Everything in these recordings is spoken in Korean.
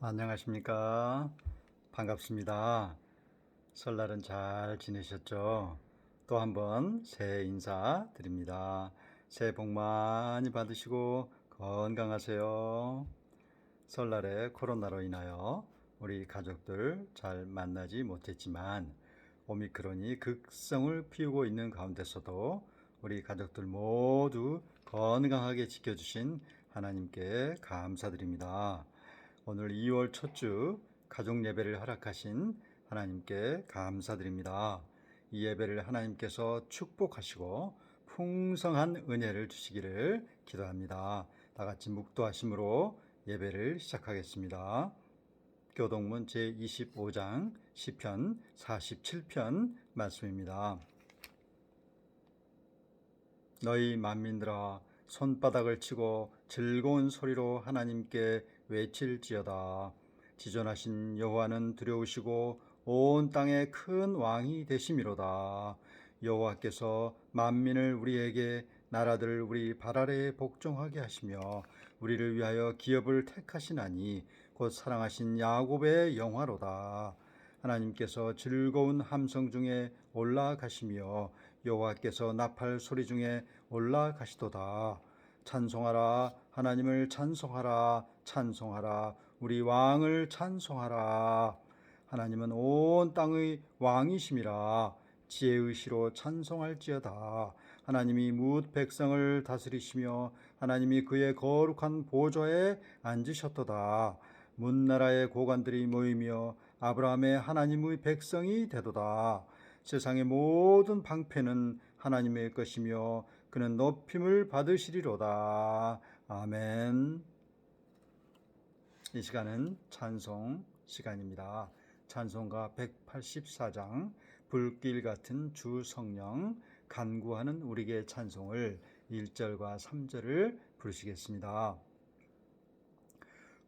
안녕하십니까. 반갑습니다. 설날은 잘 지내셨죠? 또 한번 새해 인사 드립니다. 새해 복 많이 받으시고 건강하세요. 설날에 코로나로 인하여 우리 가족들 잘 만나지 못했지만 오미크론이 극성을 피우고 있는 가운데서도 우리 가족들 모두 건강하게 지켜주신 하나님께 감사드립니다. 오늘 2월 첫 주 가족 예배를 허락하신 하나님께 감사드립니다. 이 예배를 하나님께서 축복하시고 풍성한 은혜를 주시기를 기도합니다. 다 같이 묵도하심으로 예배를 시작하겠습니다. 교동문 제25장 시편 47편 말씀입니다. 너희 만민들아 손바닥을 치고 즐거운 소리로 하나님께 외칠지어다. 지존하신 여호와는 두려우시고 온 땅에 큰 왕이 되심이로다. 여호와께서 만민을 우리에게 나라들을 우리 발 아래에 복종하게 하시며 우리를 위하여 기업을 택하시나니 곧 사랑하신 야곱의 영화로다. 하나님께서 즐거운 함성 중에 올라가시며 여호와께서 나팔 소리 중에 올라가시도다. 찬송하라, 하나님을 찬송하라, 찬송하라, 우리 왕을 찬송하라. 하나님은 온 땅의 왕이심이라. 지혜의 시로 찬송할지어다. 하나님이 뭇 백성을 다스리시며 하나님이 그의 거룩한 보좌에 앉으셨도다. 문나라의 고관들이 모이며 아브라함의 하나님의 백성이 되도다. 세상의 모든 방패는 하나님의 것이며 그는 높임을 받으시리로다. 아멘. 이 시간은 찬송 시간입니다. 찬송가 184장 불길 같은 주 성령 간구하는 우리의 찬송을 1절과 3절을 부르시겠습니다.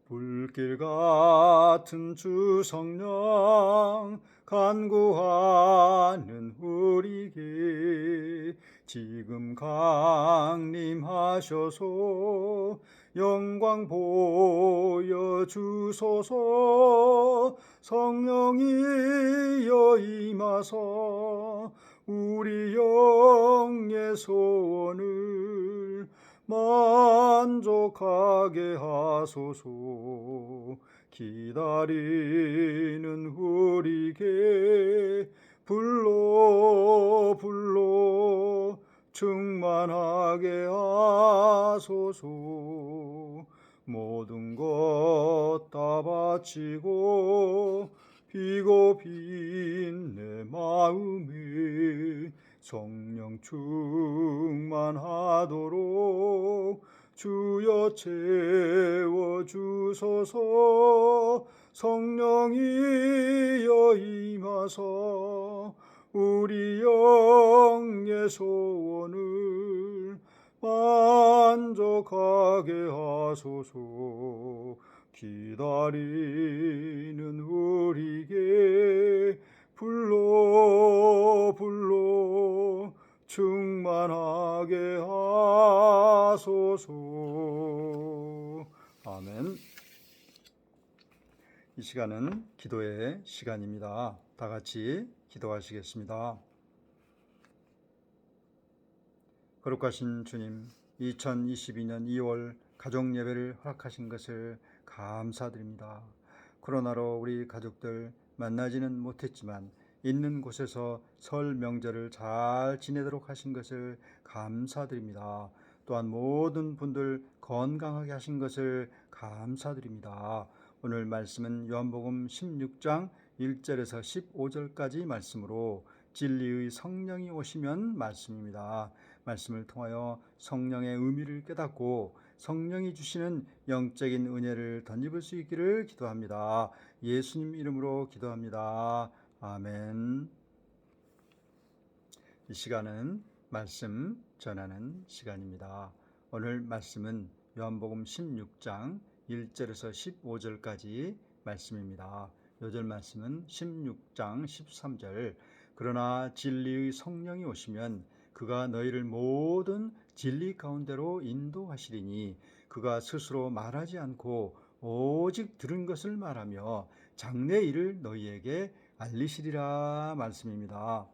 불길 같은 주 성령 간구하는 우리에게 지금 강림하셔서 영광 보여주소서. 성령이여 임하사 우리 영의 소원을 만족하게 하소서. 기다리는 우리에게 불러 충만하게 하소서. 모든 것 다 바치고 비고 빈 내 마음에 성령 충만하도록 주여 채워주소서. 성령이여 임하사 우리 영의 소원을 만족하게 하소서. 기다리는 우리에게 불러 충만하게 하소서. 아멘. 이 시간은 기도의 시간입니다. 다 같이 기도하시겠습니다. 거룩하신 주님, 2022년 2월 가족 예배를 허락하신 것을 감사드립니다. 코로나로 우리 가족들 만나지는 못했지만 있는 곳에서 설 명절을 잘 지내도록 하신 것을 감사드립니다. 또한 모든 분들 건강하게 하신 것을 감사드립니다. 오늘 말씀은 요한복음 16장 1절에서 15절까지 말씀으로 진리의 성령이 오시면 말씀입니다. 말씀을 통하여 성령의 의미를 깨닫고 성령이 주시는 영적인 은혜를 덧입을 수 있기를 기도합니다. 예수님 이름으로 기도합니다. 아멘. 이 시간은 말씀 전하는 시간입니다. 오늘 말씀은 요한복음 16장 1절에서 15절까지 말씀입니다. 요절 말씀은 16장 13절. 그러나 진리의 성령이 오시면 그가 너희를 모든 진리 가운데로 인도하시리니 그가 스스로 말하지 않고 오직 들은 것을 말하며 장래 일을 너희에게 알리시리라 말씀입니다.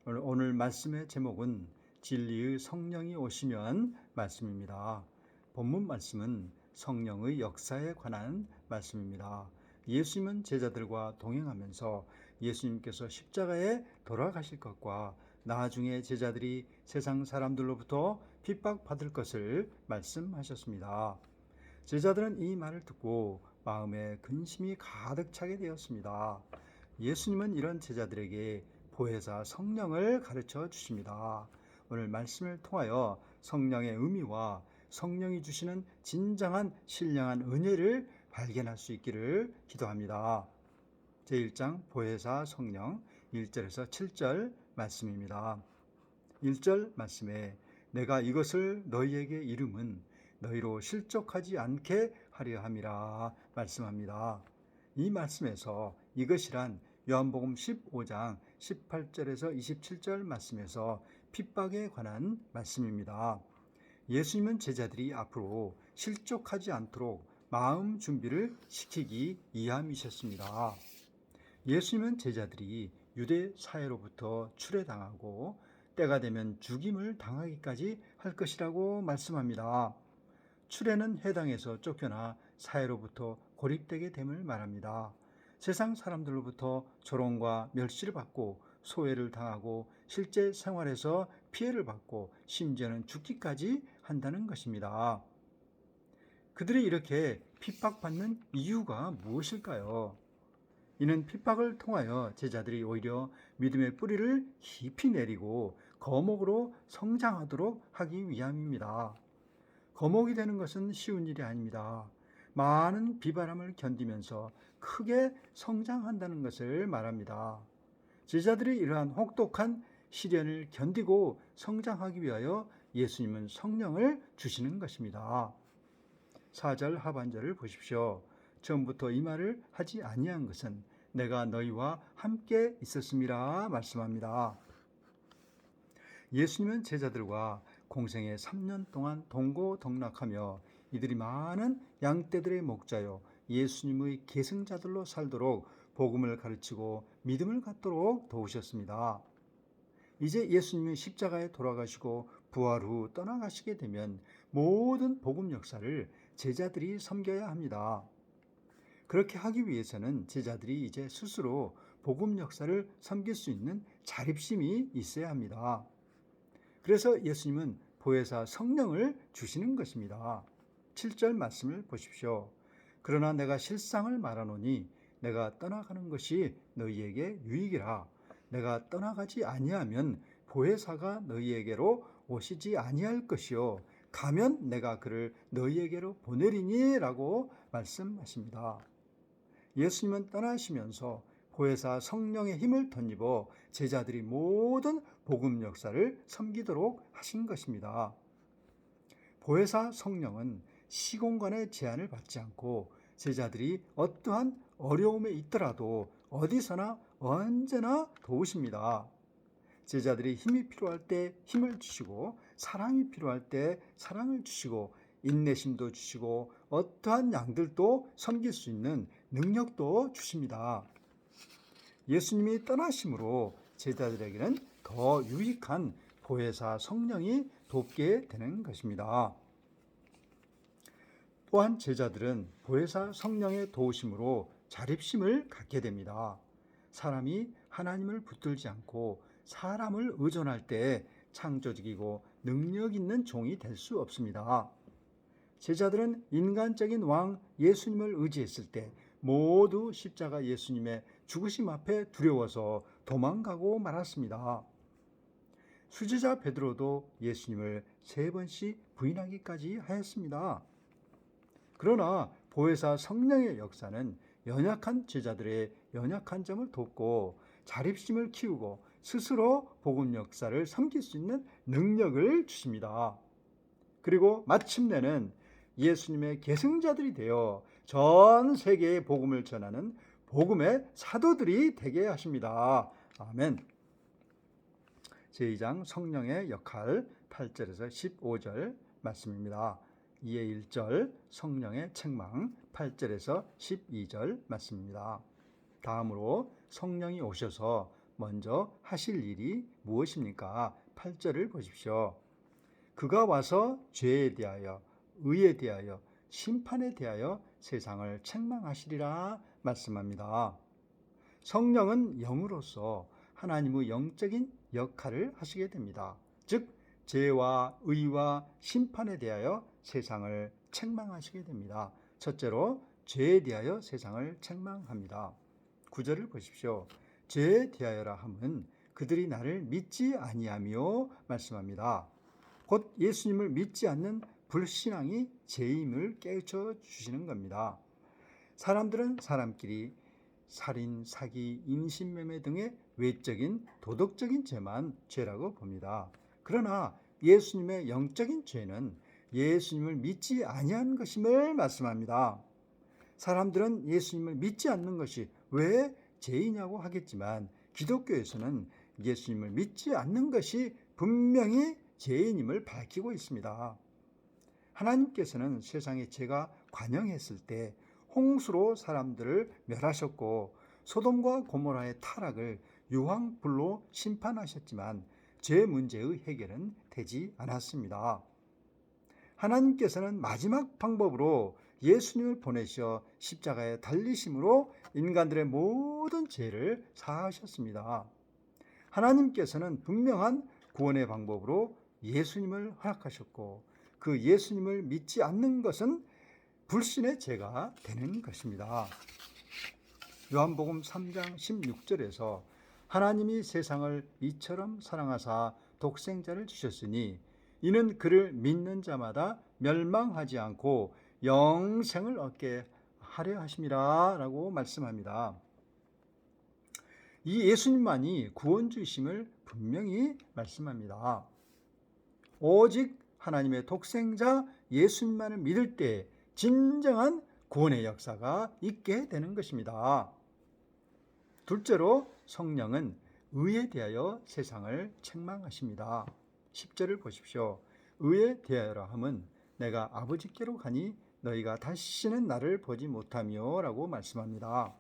오늘 말씀의 제목은 진리의 성령이 오시면 말씀입니다. 본문 말씀은 성령의 역사에 관한 말씀입니다. 예수님은 제자들과 동행하면서 예수님께서 십자가에 돌아가실 것과 나중에 제자들이 세상 사람들로부터 핍박받을 것을 말씀하셨습니다. 제자들은 이 말을 듣고 마음에 근심이 가득 차게 되었습니다. 예수님은 이런 제자들에게 보혜사 성령을 가르쳐 주십니다. 오늘 말씀을 통하여 성령의 의미와 성령이 주시는 진정한 신령한 은혜를 발견할 수 있기를 기도합니다. 제1장 보혜사 성령 1절에서 7절 말씀입니다. 1절 말씀에 내가 이것을 너희에게 이름은 너희로 실족하지 않게 하려 함이라 말씀합니다. 이 말씀에서 이것이란 요한복음 15장 18절에서 27절 말씀에서 핍박에 관한 말씀입니다. 예수님은 제자들이 앞으로 실족하지 않도록 마음 준비를 시키기 위함이셨습니다. 예수님은 제자들이 유대 사회로부터 출애당하고 때가 되면 죽임을 당하기까지 할 것이라고 말씀합니다. 출애는 해당에서 쫓겨나 사회로부터 고립되게 됨을 말합니다. 세상 사람들로부터 조롱과 멸시를 받고 소외를 당하고 실제 생활에서 피해를 받고 심지어는 죽기까지 한다는 것입니다. 그들이 이렇게 핍박받는 이유가 무엇일까요? 이는 핍박을 통하여 제자들이 오히려 믿음의 뿌리를 깊이 내리고 거목으로 성장하도록 하기 위함입니다. 거목이 되는 것은 쉬운 일이 아닙니다. 많은 비바람을 견디면서 크게 성장한다는 것을 말합니다. 제자들이 이러한 혹독한 시련을 견디고 성장하기 위하여 예수님은 성령을 주시는 것입니다. 4절 하반절을 보십시오. 처음부터 이 말을 하지 아니한 것은 내가 너희와 함께 있었음이라 말씀합니다. 예수님은 제자들과 공생애 3년 동안 동고동락하며 이들이 많은 양떼들의 목자요 예수님의 계승자들로 살도록 복음을 가르치고 믿음을 갖도록 도우셨습니다. 이제 예수님이 십자가에 돌아가시고 부활 후 떠나가시게 되면 모든 복음 역사를 제자들이 섬겨야 합니다. 그렇게 하기 위해서는 제자들이 이제 스스로 복음 역사를 섬길 수 있는 자립심이 있어야 합니다. 그래서 예수님은 보혜사 성령을 주시는 것입니다. 7절 말씀을 보십시오. 그러나 내가 실상을 말하노니 내가 떠나가는 것이 너희에게 유익이라. 내가 떠나가지 아니하면 보혜사가 너희에게로 오시지 아니할 것이요 가면 내가 그를 너희에게로 보내리니 라고 말씀하십니다. 예수님은 떠나시면서 보혜사 성령의 힘을 덧입어 제자들이 모든 복음 역사를 섬기도록 하신 것입니다. 보혜사 성령은 시공간의 제한을 받지 않고 제자들이 어떠한 어려움에 있더라도 어디서나 언제나 도우십니다. 제자들이 힘이 필요할 때 힘을 주시고 사랑이 필요할 때 사랑을 주시고 인내심도 주시고 어떠한 양들도 섬길 수 있는 능력도 주십니다. 예수님이 떠나심으로 제자들에게는 더 유익한 보혜사 성령이 돕게 되는 것입니다. 또한 제자들은 보혜사 성령의 도우심으로 자립심을 갖게 됩니다. 사람이 하나님을 붙들지 않고 사람을 의존할 때 창조적이고 능력 있는 종이 될 수 없습니다. 제자들은 인간적인 왕 예수님을 의지했을 때 모두 십자가 예수님의 죽으심 앞에 두려워서 도망가고 말았습니다. 수제자 베드로도 예수님을 3번씩 부인하기까지 하였습니다. 그러나 보혜사 성령의 역사는 연약한 제자들의 연약한 점을 돕고 자립심을 키우고 스스로 복음 역사를 섬길 수 있는 능력을 주십니다. 그리고 마침내는 예수님의 계승자들이 되어 전 세계에 복음을 전하는 복음의 사도들이 되게 하십니다. 아멘. 제2장 성령의 역할 8절에서 15절 말씀입니다. 2의 1절 성령의 책망 8절에서 12절 말씀입니다. 다음으로 성령이 오셔서 먼저 하실 일이 무엇입니까? 8절을 보십시오. 그가 와서 죄에 대하여, 의에 대하여, 심판에 대하여 세상을 책망하시리라 말씀합니다. 성령은 영으로서 하나님의 영적인 역할을 하시게 됩니다. 즉 죄와 의와 심판에 대하여 세상을 책망하시게 됩니다. 첫째로 죄에 대하여 세상을 책망합니다. 9절을 보십시오. 죄에 대하여라 함은 그들이 나를 믿지 아니하며 말씀합니다. 곧 예수님을 믿지 않는 불신앙이 죄임을 깨우쳐 주시는 겁니다. 사람들은 사람끼리 살인, 사기, 인신매매 등의 외적인 도덕적인 죄만 죄라고 봅니다. 그러나 예수님의 영적인 죄는 예수님을 믿지 아니한 것임을 말씀합니다. 사람들은 예수님을 믿지 않는 것이 왜 죄이냐고 하겠지만 기독교에서는 예수님을 믿지 않는 것이 분명히 죄인임을 밝히고 있습니다. 하나님께서는 세상에 죄가 관영했을 때 홍수로 사람들을 멸하셨고 소돔과 고모라의 타락을 유황불로 심판하셨지만 죄 문제의 해결은 되지 않았습니다. 하나님께서는 마지막 방법으로 예수님을 보내셔 십자가에 달리심으로 인간들의 모든 죄를 사하셨습니다. 하나님께서는 분명한 구원의 방법으로 예수님을 허락하셨고 그 예수님을 믿지 않는 것은 불신의 죄가 되는 것입니다. 요한복음 3장 16절에서 하나님이 세상을 이처럼 사랑하사 독생자를 주셨으니 이는 그를 믿는 자마다 멸망하지 않고 영생을 얻게 하려 하심이라 라고 말씀합니다. 이 예수님만이 구원주이심을 분명히 말씀합니다. 오직 하나님의 독생자 예수님만을 믿을 때 진정한 구원의 역사가 있게 되는 것입니다. 둘째로 성령은 의에 대하여 세상을 책망하십니다. 10절을 보십시오. 의에 대하여라 함은 내가 아버지께로 가니 너희가 다시는 나를 보지 못하며 라고 말씀합니다.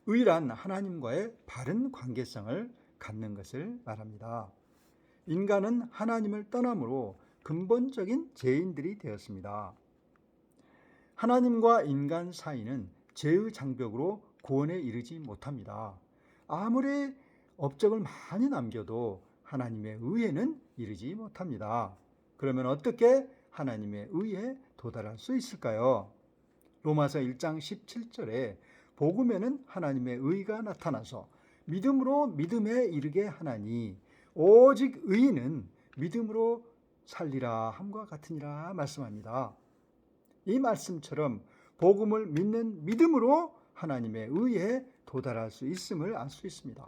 의란 하나님과의 바른 관계성을 갖는 것을 말합니다. 인간은 하나님을 떠남으로 근본적인 죄인들이 되었습니다. 하나님과 인간 사이는 죄의 장벽으로 구원에 이르지 못합니다. 아무리 업적을 많이 남겨도 하나님의 의에는 이르지 못합니다. 그러면 어떻게 하나님의 의에 도달할 수 있을까요? 로마서 1장 17절에 복음에는 하나님의 의가 나타나서 믿음으로 믿음에 이르게 하나니 오직 의인은 믿음으로 살리라 함과 같으니라 말씀합니다. 이 말씀처럼 복음을 믿는 믿음으로 하나님의 의에 도달할 수 있음을 알 수 있습니다.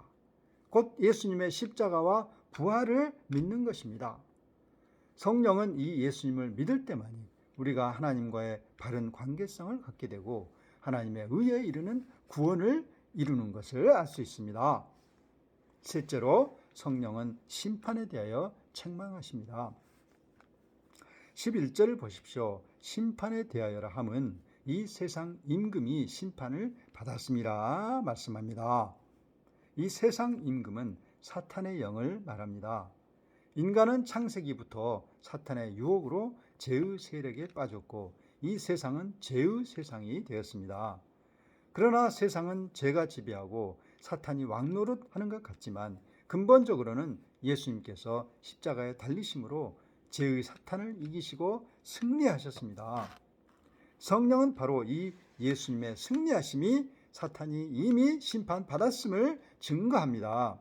곧 예수님의 십자가와 부활을 믿는 것입니다. 성령은 이 예수님을 믿을 때만이 우리가 하나님과의 바른 관계성을 갖게 되고 하나님의 의에 이르는 구원을 이루는 것을 알 수 있습니다. 셋째로 성령은 심판에 대하여 책망하십니다. 11절을 보십시오. 심판에 대하여라 함은 이 세상 임금이 심판을 받았음이라 말씀합니다. 이 세상 임금은 사탄의 영을 말합니다. 인간은 창세기부터 사탄의 유혹으로 죄의 세력에 빠졌고 이 세상은 죄의 세상이 되었습니다. 그러나 세상은 죄가 지배하고 사탄이 왕노릇하는 것 같지만 근본적으로는 예수님께서 십자가에 달리심으로 죄의 사탄을 이기시고 승리하셨습니다. 성령은 바로 이 예수님의 승리하심이 사탄이 이미 심판받았음을 증거합니다.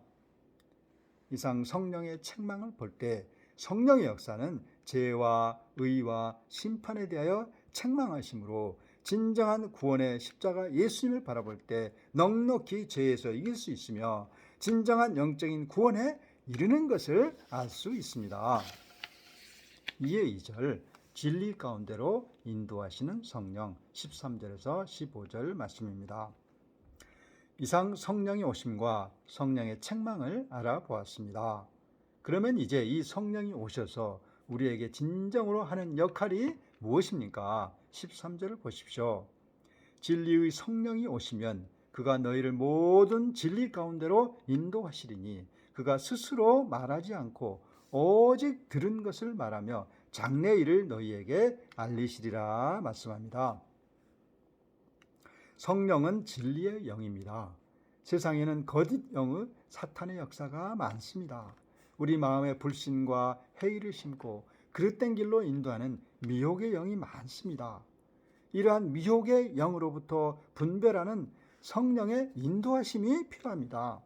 이상 성령의 책망을 볼 때 성령의 역사는 죄와 의와 심판에 대하여 책망하심으로 진정한 구원의 십자가 예수님을 바라볼 때 넉넉히 죄에서 이길 수 있으며 진정한 영적인 구원에 이르는 것을 알 수 있습니다. 2의 2절 진리 가운데로 인도하시는 성령 13절에서 15절 말씀입니다. 이상 성령의 오심과 성령의 책망을 알아보았습니다. 그러면 이제 이 성령이 오셔서 우리에게 진정으로 하는 역할이 무엇입니까? 13절을 보십시오. 진리의 성령이 오시면 그가 너희를 모든 진리 가운데로 인도하시리니 그가 스스로 말하지 않고 오직 들은 것을 말하며 장래 일을 너희에게 알리시리라 말씀합니다. 성령은 진리의 영입니다. 세상에는 거짓 영의 사탄의 역사가 많습니다. 우리 마음에 불신과 회의를 심고 그릇된 길로 인도하는 미혹의 영이 많습니다. 이러한 미혹의 영으로부터 분별하는 성령의 인도하심이 필요합니다.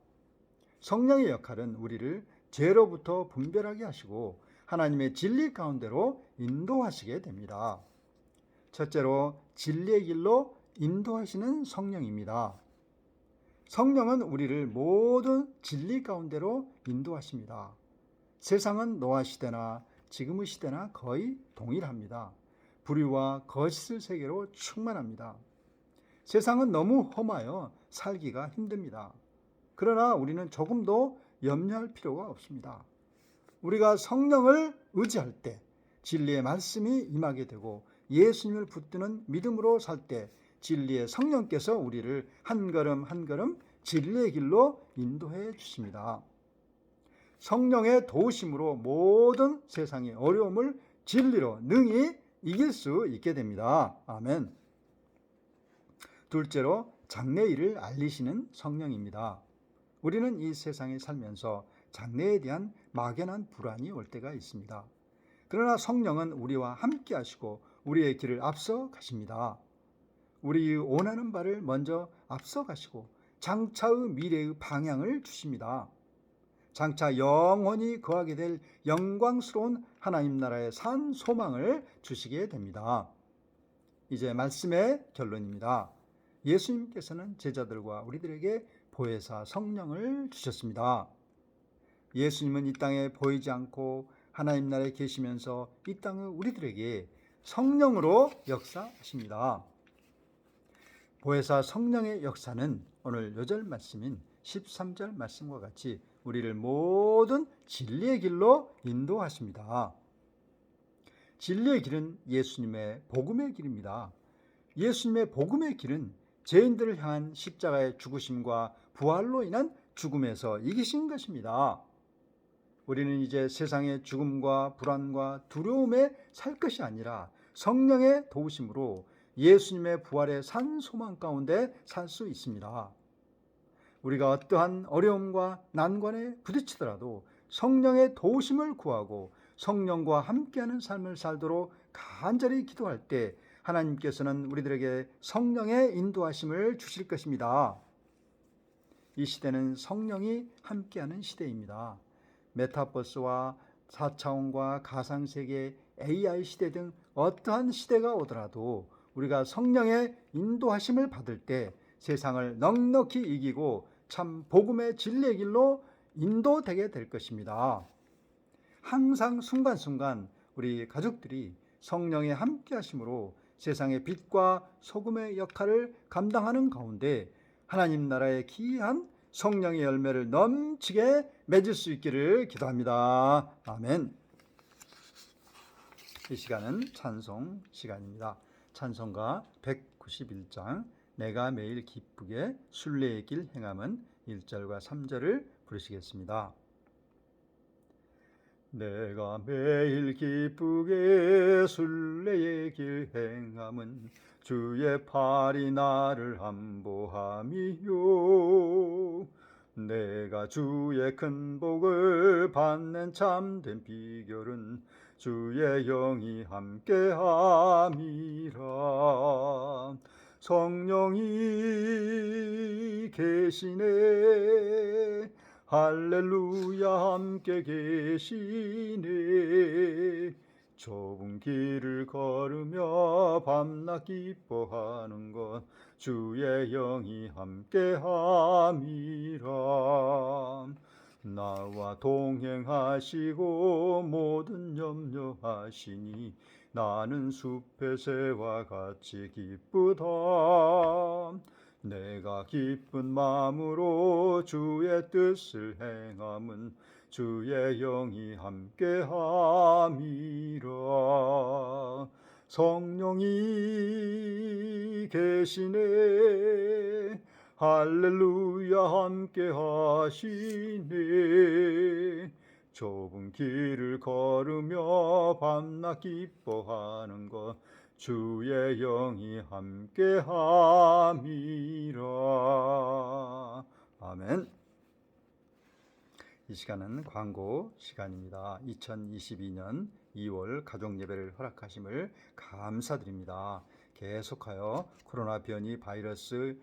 성령의 역할은 우리를 죄로부터 분별하게 하시고 하나님의 진리 가운데로 인도하시게 됩니다. 첫째로 진리의 길로 인도하시는 성령입니다. 성령은 우리를 모든 진리 가운데로 인도하십니다. 세상은 노아 시대나 지금의 시대나 거의 동일합니다. 불의와 거짓의 세계로 충만합니다. 세상은 너무 험하여 살기가 힘듭니다. 그러나 우리는 조금도 염려할 필요가 없습니다. 우리가 성령을 의지할 때 진리의 말씀이 임하게 되고 예수님을 붙드는 믿음으로 살 때 진리의 성령께서 우리를 한 걸음 한 걸음 진리의 길로 인도해 주십니다. 성령의 도우심으로 모든 세상의 어려움을 진리로 능히 이길 수 있게 됩니다. 아멘. 둘째로 장래 일을 알리시는 성령입니다. 우리는 이 세상에 살면서 장래에 대한 막연한 불안이 올 때가 있습니다. 그러나 성령은 우리와 함께 하시고 우리의 길을 앞서 가십니다. 우리 원하는 바를 먼저 앞서 가시고 장차의 미래의 방향을 주십니다. 장차 영원히 거하게 될 영광스러운 하나님 나라의 산 소망을 주시게 됩니다. 이제 말씀의 결론입니다. 예수님께서는 제자들과 우리들에게 보혜사 성령을 주셨습니다. 예수님은 이 땅에 보이지 않고 하나님 나라에 계시면서 이 땅의 우리들에게 성령으로 역사하십니다. 보혜사 성령의 역사는 오늘 요절 말씀인 13절 말씀과 같이 우리를 모든 진리의 길로 인도하십니다. 진리의 길은 예수님의 복음의 길입니다. 예수님의 복음의 길은 죄인들을 향한 십자가의 죽으심과 부활로 인한 죽음에서 이기신 것입니다. 우리는 이제 세상의 죽음과 불안과 두려움에 살 것이 아니라 성령의 도우심으로 예수님의 부활의 산 소망 가운데 살 수 있습니다. 우리가 어떠한 어려움과 난관에 부딪히더라도 성령의 도우심을 구하고 성령과 함께하는 삶을 살도록 간절히 기도할 때 하나님께서는 우리들에게 성령의 인도하심을 주실 것입니다. 이 시대는 성령이 함께하는 시대입니다. 메타버스와 4차원과 가상세계, AI 시대 등 어떠한 시대가 오더라도 우리가 성령의 인도하심을 받을 때 세상을 넉넉히 이기고 참 복음의 진리의 길로 인도되게 될 것입니다. 항상 순간순간 우리 가족들이 성령의 함께 하심으로 세상의 빛과 소금의 역할을 감당하는 가운데 하나님 나라의 기이한 성령의 열매를 넘치게 맺을 수 있기를 기도합니다. 아멘. 이 시간은 찬송 시간입니다. 찬송가 191장 내가 매일 기쁘게 순례의 길 행함은 1절과 3절을 부르시겠습니다. 내가 매일 기쁘게 순례의 길 행함은 주의 팔이 나를 함보함이요 내가 주의 큰 복을 받는 참된 비결은 주의 영이 함께함이라 성령이 계시네 할렐루야 함께 계시네 좁은 길을 걸으며 밤낮 기뻐하는 것 주의 영이 함께함이라 나와 동행하시고 모든 염려하시니 나는 숲의 새와 같이 기쁘다 내가 기쁜 마음으로 주의 뜻을 행함은 주의 영이 함께함이라 성령이 계시네. 할렐루야 함께 하시네. 좁은 길을 걸으며 밤낮 기뻐하는 것 주의 영이 함께 함이라. 아멘. 이 시간은 광고 시간입니다. 2022년 2월 가족 예배를 허락하심을 감사드립니다. 계속하여 코로나 변이 바이러스인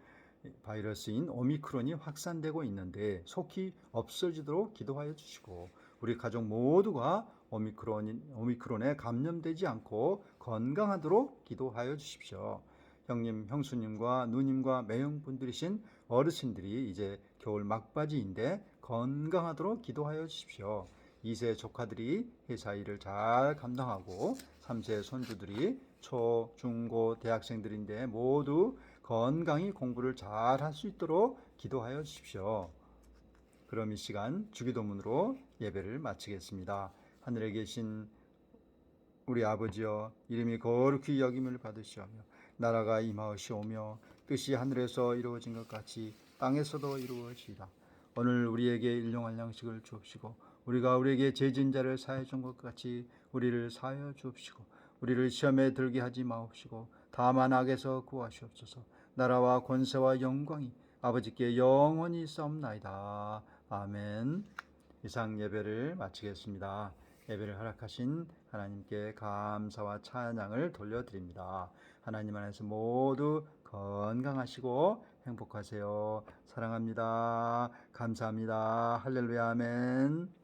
오미크론이 확산되고 있는데 속히 없어지도록 기도하여 주시고 우리 가족 모두가 오미크론에 감염되지 않고 건강하도록 기도하여 주십시오. 형님, 형수님과 누님과 매형분들이신 어르신들이 이제 겨울 막바지인데 건강하도록 기도하여 주십시오. 2세 조카들이 회사 일을 잘 감당하고 3세 손주들이 초, 중, 고 대학생들인데 모두 건강히 공부를 잘 할 수 있도록 기도하여 주십시오. 그럼 이 시간 주기도문으로 예배를 마치겠습니다. 하늘에 계신 우리 아버지여, 이름이 거룩히 여김을 받으시오며 나라가 임하시오며 뜻이 하늘에서 이루어진 것 같이 땅에서도 이루어지이다. 오늘 우리에게 일용할 양식을 주옵시고 우리가 우리에게 죄진 자를 사하여 준 것 같이 우리를 사하여 주옵시고 우리를 시험에 들게 하지 마옵시고 다만 악에서 구하시옵소서. 나라와 권세와 영광이 아버지께 영원히 있사옵나이다. 아멘. 이상 예배를 마치겠습니다. 예배를 허락하신 하나님께 감사와 찬양을 돌려드립니다. 하나님 안에서 모두 건강하시고 행복하세요. 사랑합니다. 감사합니다. 할렐루야. 아멘.